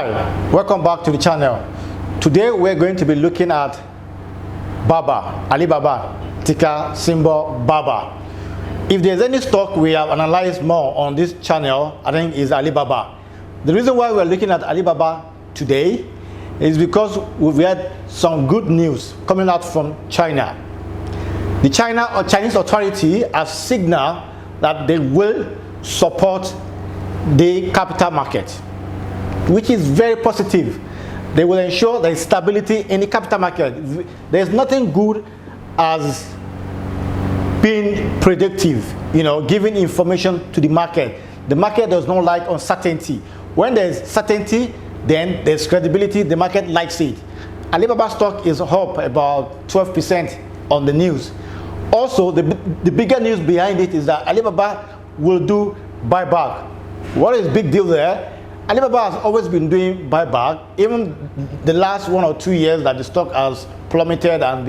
Hi, welcome back to the channel. Today we're going to be looking at Baba, Alibaba, ticker symbol Baba. If there's any stock we have analyzed more on this channel, I think is Alibaba. The reason why we're looking at Alibaba today is because we've had some good news coming out from China. The Chinese authority has signaled that they will support the capital market, which is very positive. They will ensure there is stability in the capital market. There's nothing good as being predictive, giving information to the market. The market does not like uncertainty. When there's certainty, then there's credibility. The market likes it. Alibaba stock is up about 12% on the news. Also, the bigger news behind it is that Alibaba will do buyback. What is big deal there? Alibaba has always been doing buyback. Even the last 1 or 2 years that the stock has plummeted and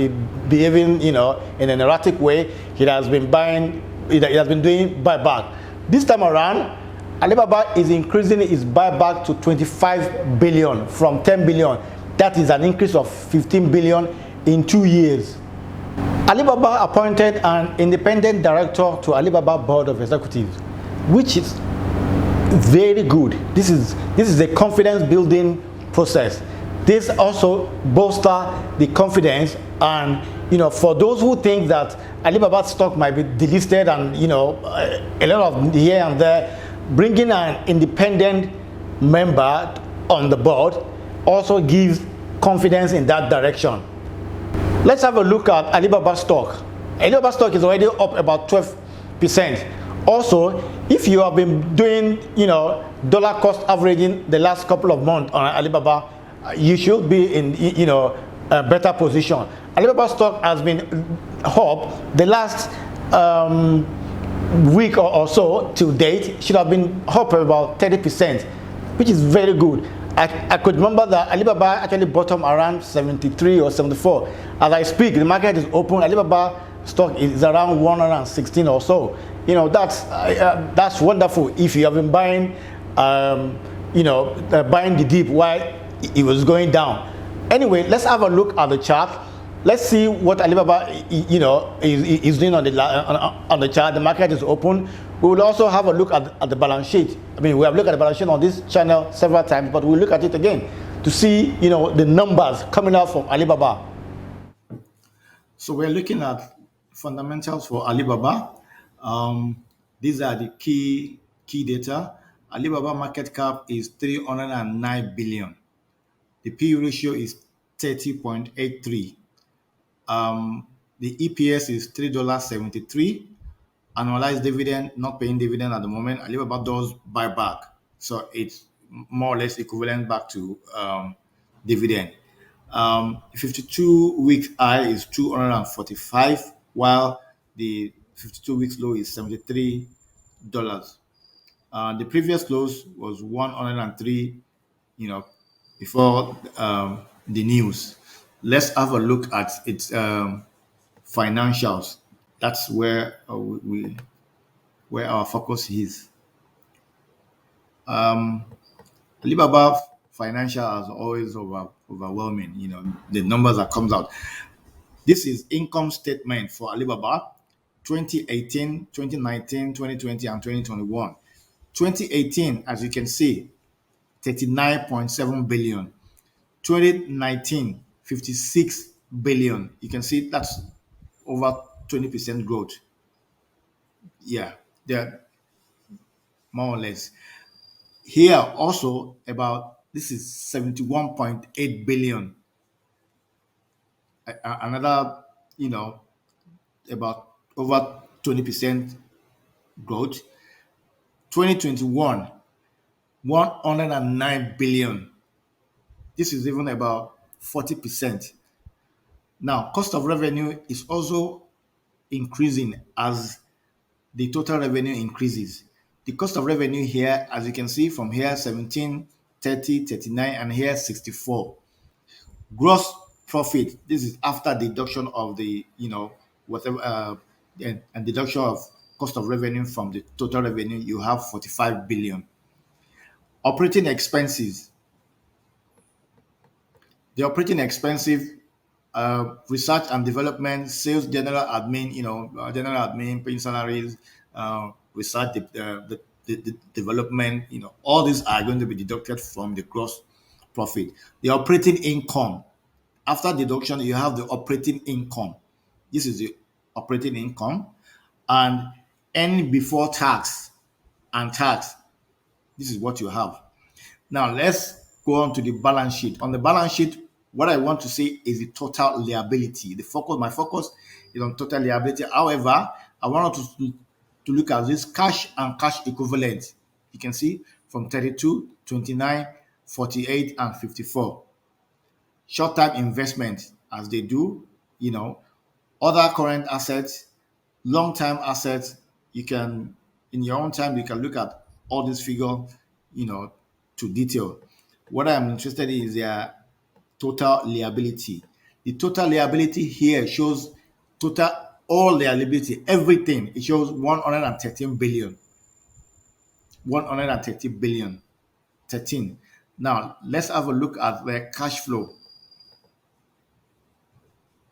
behaving, in an erratic way, it has been doing buyback. This time around, Alibaba is increasing its buyback to 25 billion from 10 billion. That is an increase of 15 billion in 2 years. Alibaba appointed an independent director to Alibaba board of executives, which is very good. This is a confidence building process. This also bolsters the confidence, and for those who think that Alibaba stock might be delisted and a lot of here and there, bringing an independent member on the board also gives confidence in that direction. Let's have a look at Alibaba stock. Alibaba stock is already up about 12%. Also, if you have been doing, dollar cost averaging the last couple of months on Alibaba, you should be in, a better position. Alibaba stock has been up the last week or so to date, should have been up about 30%, which is very good. I could remember that Alibaba actually bottomed around 73 or 74. As I speak, the market is open. Alibaba stock is around 116 or so. That's wonderful if you have been buying, buying the dip while it was going down. Anyway, let's have a look at the chart. Let's see what Alibaba, is doing on the chart. The market is open. We will also have a look at the balance sheet. We have looked at the balance sheet on this channel several times, but we'll look at it again to see, the numbers coming out from Alibaba. So we're looking at fundamentals for Alibaba. These are the key data. Alibaba market cap is 309 billion. The P/E ratio is 30.83. The EPS is $3.73. Annualized dividend, not paying dividend at the moment. Alibaba does buyback, so it's more or less equivalent back to dividend. 52 week high is 245, while the 52 weeks low is $73. The previous close was 103, before the news. Let's have a look at its financials. That's where where our focus is. Alibaba financial is always overwhelming. The numbers that comes out. This is income statement for Alibaba 2018, 2019, 2020, and 2021. 2018, as you can see, 39.7 billion. 2019, 56 billion. You can see that's over 20% growth. Yeah, they're more or less. Here also this is 71.8 billion. Another, about over 20% growth. 2021, 109 billion. This is even about 40%. Now, cost of revenue is also increasing as the total revenue increases. The cost of revenue here, as you can see from here, 17, 30, 39, and here 64. Gross profit, this is after deduction of the, whatever, and deduction of cost of revenue from the total revenue, you have 45 billion. Operating expenses, The operating expensive, research and development, sales, general admin, general admin, paying salaries, research, the development, all these are going to be deducted from the gross profit. The operating income, after deduction, you have the operating income. This is the operating income, and any before tax and tax. This is what you have. Now let's go on to the balance sheet. On the balance sheet, what I want to say is the total liability. My focus is on total liability. However, I want us to look at this cash and cash equivalent. You can see from 32, 29, 48, and 54. Short-term investment, as they do, you know, other current assets, long-term assets. You can, in your own time, you can look at all these figure, you know, to detail. What I'm interested in is their total liability. The total liability here shows total all liability, everything. It shows 113 billion. 130 billion. 13. Now let's have a look at the cash flow.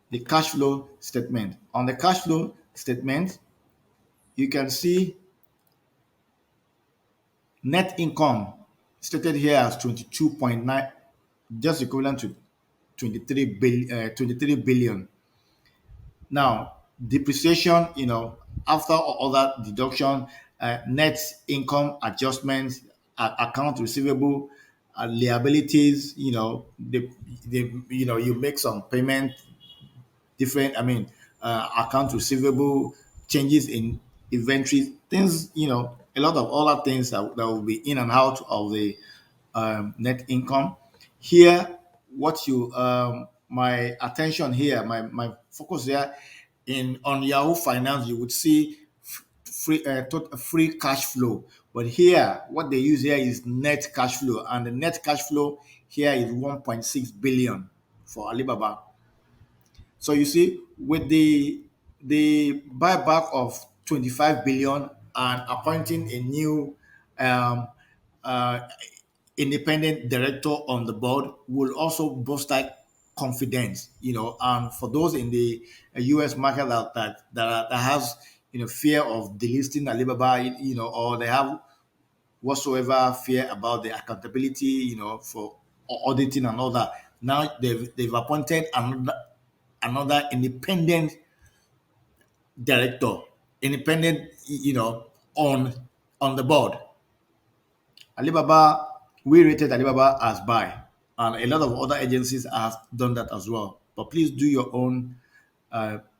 The cash flow statement. On the cash flow statement, you can see net income stated here as 22.9, just equivalent to 23 billion. Now, depreciation, after all that deduction, net income adjustments, account receivable, liabilities, you make some payment, different, account receivable, changes in inventory, things, a lot of other things that will be in and out of the net income. Here, what you my attention here, my focus here in on Yahoo Finance, you would see free cash flow. But here, what they use here is net cash flow, and the net cash flow here is 1.6 billion for Alibaba. So you see, with the buyback of 25 billion and appointing a new um, uh, independent director on the board will also boost that confidence. And for those in the U.S. market that has fear of delisting Alibaba, or they have whatsoever fear about the accountability, for auditing and all that. Now they've appointed another independent director, independent, on the board. Alibaba, we rated Alibaba as buy, and a lot of other agencies have done that as well. But please do your own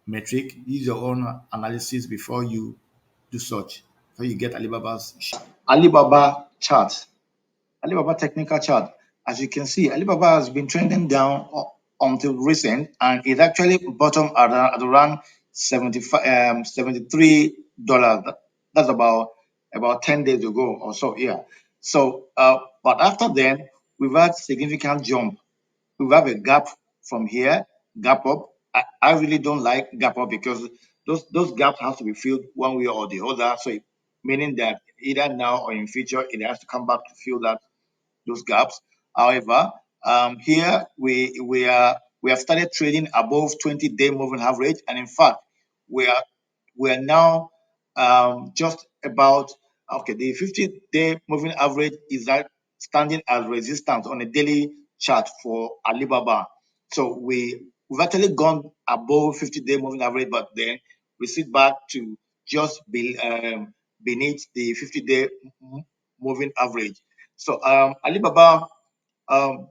metric, use your own analysis before you do such. Before you get Alibaba's Alibaba chart. Alibaba technical chart. As you can see, Alibaba has been trending down until recent, and it actually bottomed at around 75, $73. That's about 10 days ago or so. Yeah. So, but after then, we've had significant jump. We have a gap from here, gap up. I really don't like gap up because those gaps have to be filled one way or the other. So, meaning that either now or in future, it has to come back to fill those gaps. However, here we have started trading above 20-day moving average, and in fact, we are now just about okay. The 50-day moving average is that standing as resistance on a daily chart for Alibaba. So we've actually gone above 50-day moving average, but then we sit back to just be beneath the 50-day moving average. So Alibaba, um,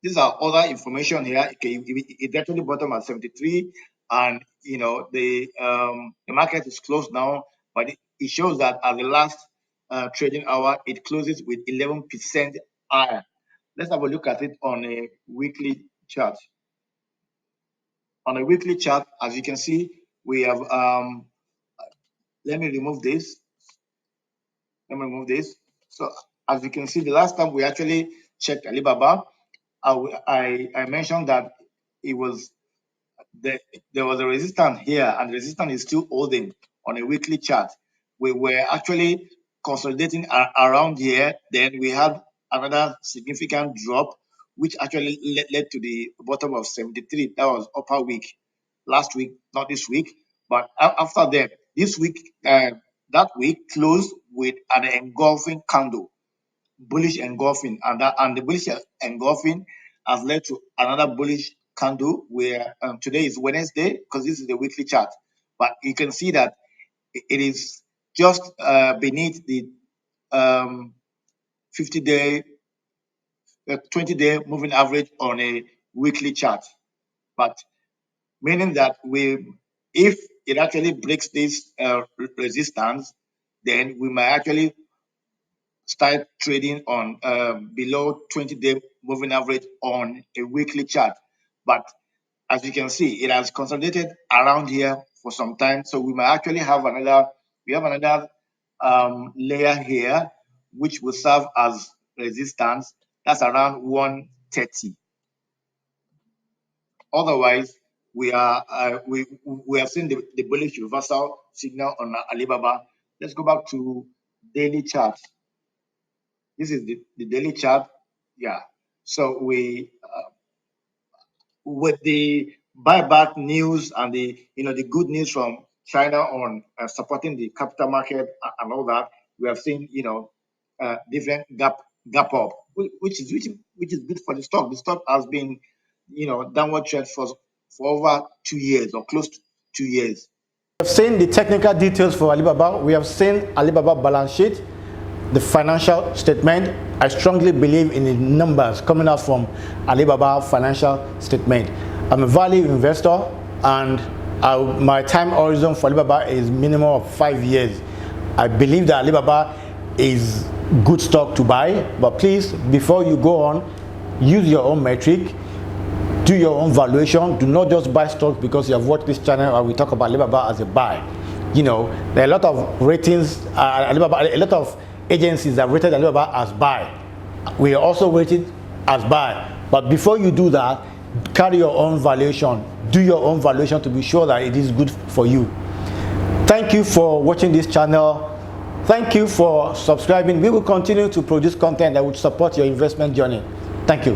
these are other information here. Okay, it actually bottom at 73, and the market is closed now, but it shows that at the last trading hour, it closes with 11% higher. Let's have a look at it on a weekly chart. On a weekly chart, as you can see, we have let me remove this. Let me remove this. So as you can see, the last time we actually checked Alibaba, I mentioned that it was the, there was a resistance here, and the resistance is still holding on a weekly chart. We were actually consolidating around here. Then we had another significant drop. which actually led to the bottom of 73. That was upper week last week, not this week. But after that, this week, that week closed with an engulfing candle, bullish engulfing, and the bullish engulfing has led to another bullish candle where today is Wednesday because this is the weekly chart. But you can see that it is just beneath the 50-day, 20-day moving average on a weekly chart. But meaning that if it actually breaks this resistance, then we might actually start trading on below 20-day moving average on a weekly chart. But as you can see, it has consolidated around here for some time. So we might actually have another layer here, which will serve as resistance. That's around 130. Otherwise, we have seen the bullish reversal signal on Alibaba. Let's go back to daily chart. This is the daily chart. Yeah. So with the buyback news and the good news from China on supporting the capital market and all that, we have seen different gap up, which is good for the stock. The stock has been downward trend for over 2 years or close to 2 years. We have seen the technical details for Alibaba. We have seen Alibaba balance sheet, the financial statement. I strongly believe in the numbers coming out from Alibaba financial statement. I'm a value investor, and my time horizon for Alibaba is minimum of 5 years. I believe that Alibaba is good stock to buy, but please, before you go on, use your own metric, do your own valuation. Do not just buy stocks because you have watched this channel and we talk about Alibaba as a buy. There are a lot of ratings, Alibaba, a lot of agencies that rated Alibaba as buy. We are also rated as buy. But before you do that, carry your own valuation. Do your own valuation to be sure that it is good for you. Thank you for watching this channel. Thank you for subscribing. We will continue to produce content that will support your investment journey. Thank you.